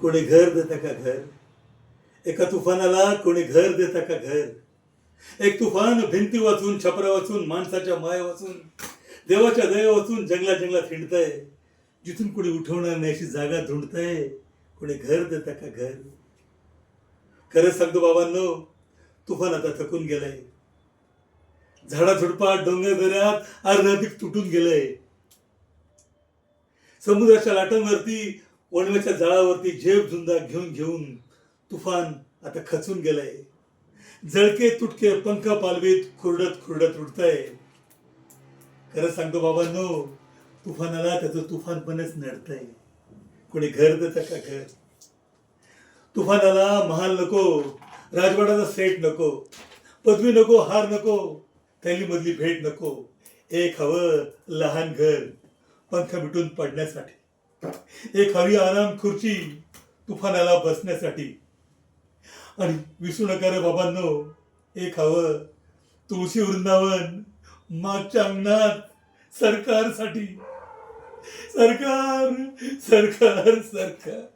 कोणी घर देतं का घर? एका तुफानाला कोणी घर देतं का घर? एक तुफान भिंती वाचून, छपरा वाचून, माणसाच्या माया वाचून, देवाच्या दया वाचून जंगला जंगलात हिंडतंय. जिथून कोणी उठवणार नाही अशी जागा धुंडतंय. कोणी घर देतं का घर? खरंच सांगतो बाबांनो, तुफान आता थकून गेलंय. झाडाझुडपात, डोंगर दऱ्यात अर्धाधिक तुटून गेलंय. समुद्राच्या लाटांवरती, वणव्याच्या जाळावरती झेप झुंदा घेऊन घेऊन तुफान आता खचून गेलंय. जळके तुटके पंख पालवीत खुरडत खुरडत उडतंय. खरं सांगतो बाबांनो, तुफानाला त्याचं तुफानपणच नडतंय. कोणी घर देतं का घर? तुफानाला महाल नको, राजवाड्याचा सेट नको, पदवी नको, हार नको, मधली भेट नको. एक हवं लहान घर पंख मिटून पडण्यासाठी. एक हवी आराम खुर्ची तुफानाला बसण्यासाठी. आणि विसरू नका रे बाबांनो, एक हवं तुळशी वृंदावन मागच्या अंगणात सरकारसाठी. सरकार सरकार सरकार.